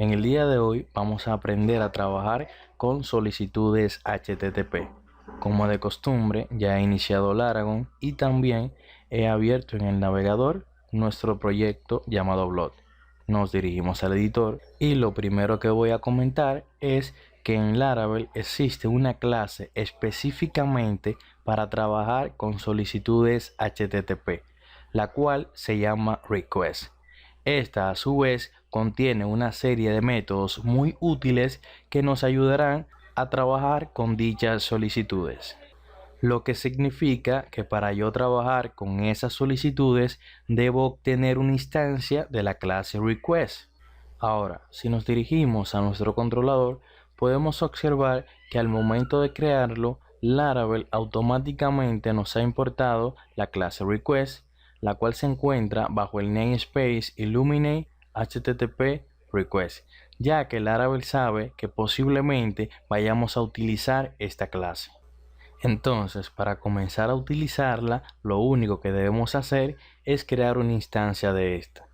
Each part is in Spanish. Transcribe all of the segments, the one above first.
En el día de hoy vamos a aprender a trabajar con solicitudes HTTP. Como de costumbre, ya he iniciado Laragon y también he abierto en el navegador nuestro proyecto llamado Blot. Nos dirigimos al editor y lo primero que voy a comentar es que en Laravel existe una clase específicamente para trabajar con solicitudes HTTP, la cual se llama Request. Esta a su vez contiene una serie de métodos muy útiles que nos ayudarán a trabajar con dichas solicitudes. Lo que significa que para yo trabajar con esas solicitudes debo obtener una instancia de la clase request. Ahora, si nos dirigimos a nuestro controlador, podemos observar que al momento de crearlo, Laravel automáticamente nos ha importado la clase request, la cual se encuentra bajo el namespace Illuminate HTTP Request, ya que Laravel sabe que posiblemente vayamos a utilizar esta clase. Entonces, para comenzar a utilizarla, lo único que debemos hacer es crear una instancia de esta.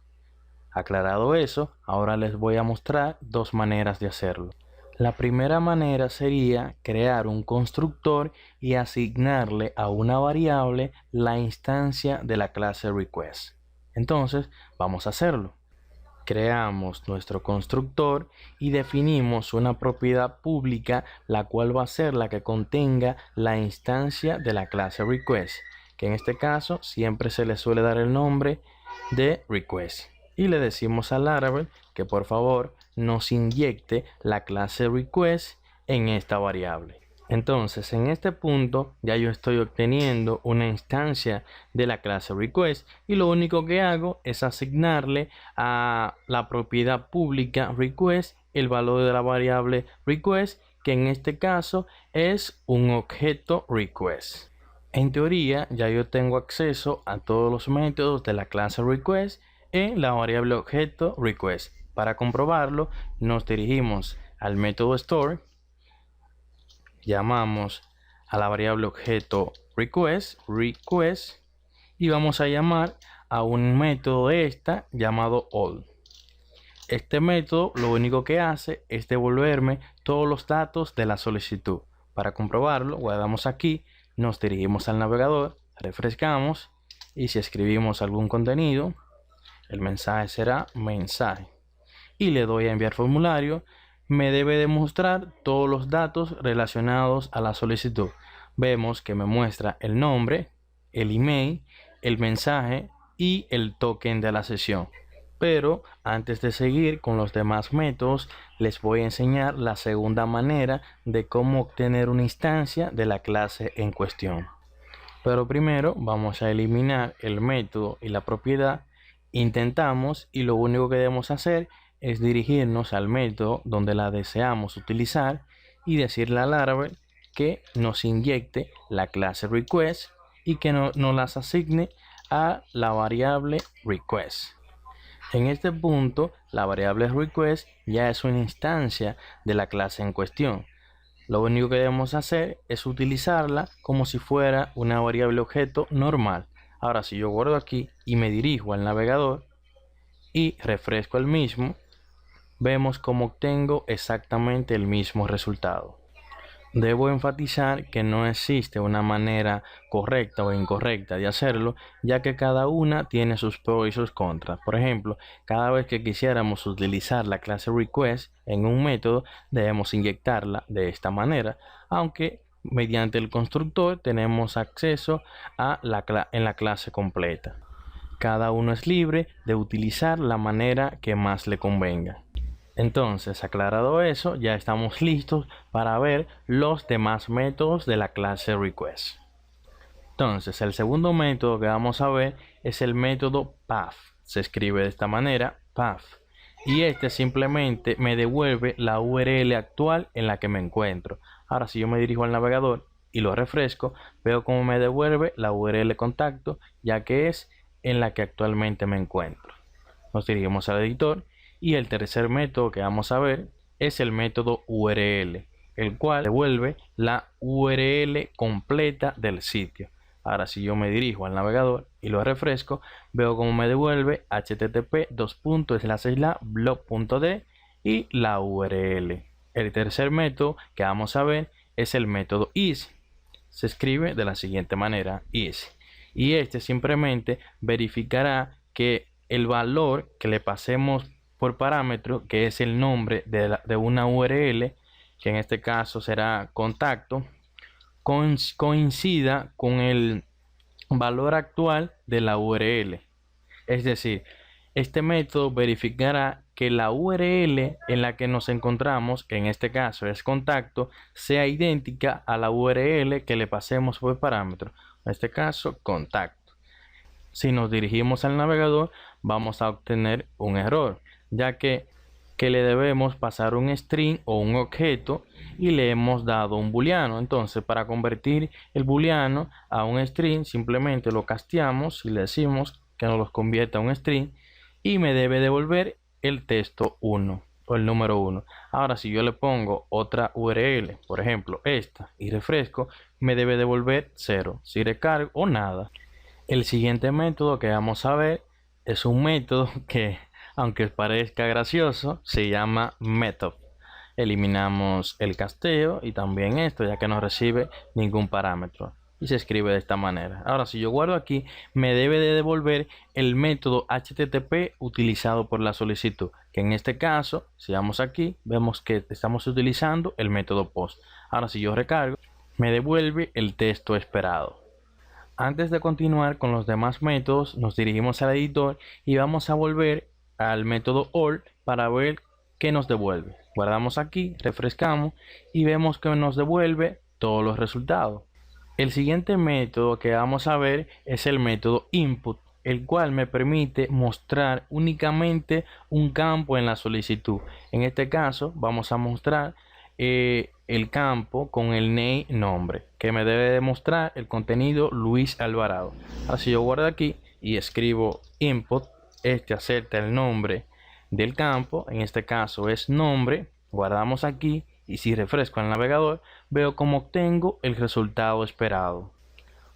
Aclarado eso, ahora les voy a mostrar dos maneras de hacerlo. La primera manera sería crear un constructor y asignarle a una variable la instancia de la clase request. Entonces, vamos a hacerlo. Creamos nuestro constructor y definimos una propiedad pública, la cual va a ser la que contenga la instancia de la clase request, que en este caso siempre se le suele dar el nombre de request. Y le decimos a Laravel que por favor nos inyecte la clase request en esta variable. Entonces, en este punto ya yo estoy obteniendo una instancia de la clase request y lo único que hago es asignarle a la propiedad pública request el valor de la variable request, que en este caso es un objeto request. En teoría, ya yo tengo acceso a todos los métodos de la clase request en la variable objeto request. Para comprobarlo, nos dirigimos al método store. Llamamos a la variable objeto request y vamos a llamar a un método de esta llamado all. Este método lo único que hace es devolverme todos los datos de la solicitud. Para comprobarlo, guardamos aquí, nos dirigimos al navegador, refrescamos y si escribimos algún contenido, el mensaje será mensaje y le doy a enviar formulario. Me debe demostrar todos los datos relacionados a la solicitud. Vemos que me muestra el nombre, el email, el mensaje y el token de la sesión. Pero antes de seguir con los demás métodos, les voy a enseñar la segunda manera de cómo obtener una instancia de la clase en cuestión. Pero primero vamos a eliminar el método y la propiedad. Intentamos y lo único que debemos hacer es dirigirnos al método donde la deseamos utilizar y decirle a Laravel que nos inyecte la clase request y que nos las asigne a la variable request. En este punto, la variable request ya es una instancia de la clase en cuestión. Lo único que debemos hacer es utilizarla como si fuera una variable objeto normal. Ahora, si yo guardo aquí y me dirijo al navegador y refresco el mismo, vemos cómo obtengo exactamente el mismo resultado. Debo enfatizar que no existe una manera correcta o incorrecta de hacerlo, ya que cada una tiene sus pros y sus contras. Por ejemplo, cada vez que quisiéramos utilizar la clase request en un método, debemos inyectarla de esta manera, aunque mediante el constructor tenemos acceso a en la clase completa. Cada uno es libre de utilizar la manera que más le convenga. Entonces, aclarado eso, ya estamos listos para ver los demás métodos de la clase request. Entonces, el segundo método que vamos a ver es el método path. Se escribe de esta manera, path. Y este simplemente me devuelve la URL actual en la que me encuentro. Ahora, si yo me dirijo al navegador y lo refresco, veo cómo me devuelve la URL contacto, ya que es en la que actualmente me encuentro. Nos dirigimos al editor. Y el tercer método que vamos a ver es el método URL, el cual devuelve la URL completa del sitio. Ahora, si yo me dirijo al navegador y lo refresco, veo cómo me devuelve http://blog.de y la URL. El tercer método que vamos a ver es el método is. Se escribe de la siguiente manera, is. Y este simplemente verificará que el valor que le pasemos por parámetro, que es el nombre de una URL, que en este caso será contacto, coincida con el valor actual de la URL. Es decir, este método verificará que la URL en la que nos encontramos, que en este caso es contacto, sea idéntica a la URL que le pasemos por parámetro. En este caso, contacto. Si nos dirigimos al navegador, vamos a obtener un error, ya que le debemos pasar un string o un objeto y le hemos dado un booleano. Entonces, para convertir el booleano a un string, simplemente lo casteamos y le decimos que nos lo convierta a un string y me debe devolver el texto 1 o el número 1. Ahora, si yo le pongo otra URL, por ejemplo esta, y refresco, me debe devolver 0, si recargo o nada. El siguiente método que vamos a ver es un método que, aunque parezca gracioso, se llama method. Eliminamos el casteo y también esto, ya que no recibe ningún parámetro. Y se escribe de esta manera. Ahora, si yo guardo aquí, me debe de devolver el método HTTP utilizado por la solicitud. Que en este caso, si vamos aquí, vemos que estamos utilizando el método post. Ahora, si yo recargo, me devuelve el texto esperado. Antes de continuar con los demás métodos, nos dirigimos al editor y vamos a volver al método all para ver qué nos devuelve. Guardamos aquí, refrescamos y vemos que nos devuelve todos los resultados. El siguiente método que vamos a ver es el método input, el cual me permite mostrar únicamente un campo en la solicitud. En este caso vamos a mostrar el campo con el name nombre, que me debe demostrar el contenido Luis Alvarado. Ahora, si yo guardo aquí y escribo input, este acepta el nombre del campo, en este caso es nombre, guardamos aquí y si refresco el navegador veo cómo obtengo el resultado esperado.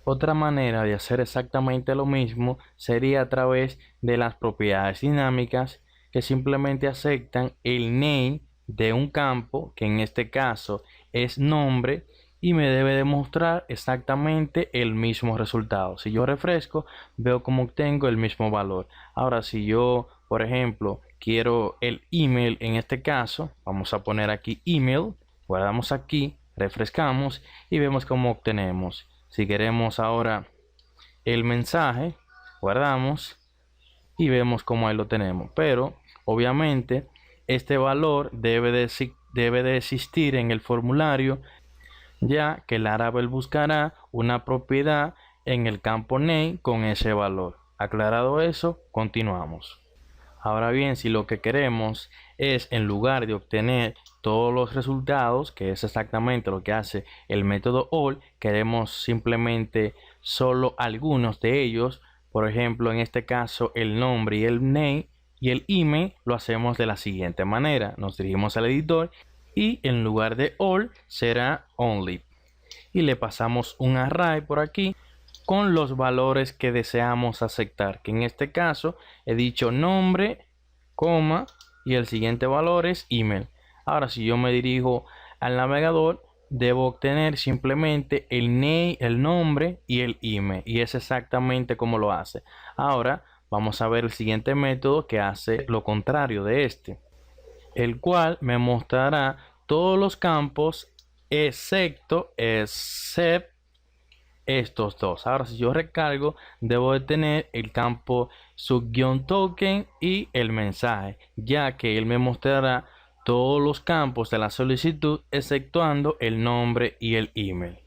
Otra manera de hacer exactamente lo mismo sería a través de las propiedades dinámicas, que simplemente aceptan el name de un campo, que en este caso es nombre, y me debe demostrar exactamente el mismo resultado. Si yo refresco, veo cómo obtengo el mismo valor. Ahora, si yo, por ejemplo, quiero el email, en este caso, vamos a poner aquí email, guardamos aquí, refrescamos y vemos cómo obtenemos. Si queremos ahora el mensaje, guardamos y vemos cómo ahí lo tenemos. Pero, obviamente, este valor debe de existir en el formulario, ya que Laravel buscará una propiedad en el campo name con ese valor. Aclarado eso, continuamos. Ahora bien, si lo que queremos es, en lugar de obtener todos los resultados, que es exactamente lo que hace el método all, queremos simplemente solo algunos de ellos. Por ejemplo, en este caso el nombre y el name y el email, lo hacemos de la siguiente manera. Nos dirigimos al editor y en lugar de all será only. Y le pasamos un array por aquí con los valores que deseamos aceptar, que en este caso he dicho nombre, coma, y el siguiente valor es email. Ahora, si yo me dirijo al navegador, debo obtener simplemente el name, el nombre y el email, y es exactamente como lo hace. Ahora vamos a ver el siguiente método que hace lo contrario de este, el cual me mostrará todos los campos excepto estos dos. Ahora, si yo recargo, debo de tener el campo sub-token y el mensaje, ya que él me mostrará todos los campos de la solicitud exceptuando el nombre y el email.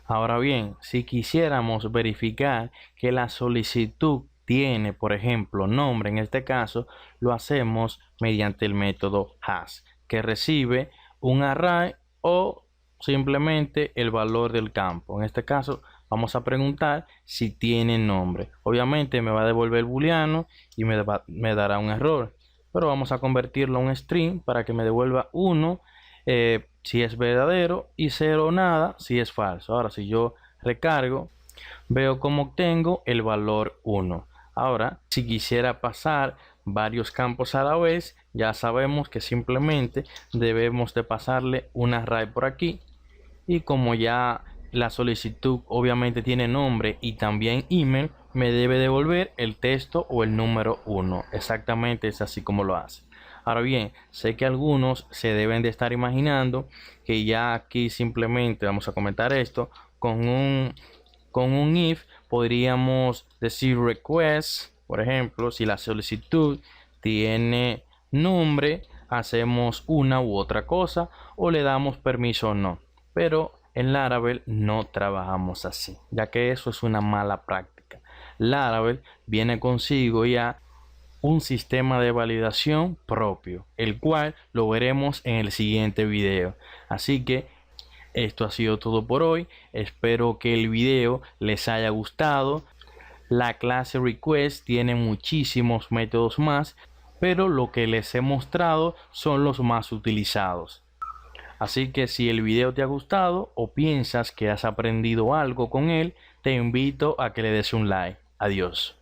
Ahora bien, si quisiéramos verificar que la solicitud tiene, por ejemplo, nombre, en este caso, lo hacemos mediante el método hash, que recibe un array o simplemente el valor del campo. En este caso, vamos a preguntar si tiene nombre. Obviamente me va a devolver booleano y me dará un error, pero vamos a convertirlo a un string para que me devuelva 1 si es verdadero y 0 nada si es falso. Ahora, si yo recargo, veo cómo obtengo el valor 1. Ahora, si quisiera pasar varios campos a la vez, ya sabemos que simplemente debemos de pasarle un array por aquí. Y como ya la solicitud obviamente tiene nombre y también email, me debe devolver el texto o el número 1. Exactamente es así como lo hace. Ahora bien, sé que algunos se deben de estar imaginando que ya aquí simplemente vamos a comentar esto con un if podríamos decir request, por ejemplo, si la solicitud tiene nombre, hacemos una u otra cosa o le damos permiso o no. Pero en Laravel no trabajamos así, ya que eso es una mala práctica. Laravel viene consigo ya un sistema de validación propio, el cual lo veremos en el siguiente video. Así que esto ha sido todo por hoy. Espero que el video les haya gustado. La clase request tiene muchísimos métodos más, pero lo que les he mostrado son los más utilizados. Así que si el video te ha gustado o piensas que has aprendido algo con él, te invito a que le des un like. Adiós.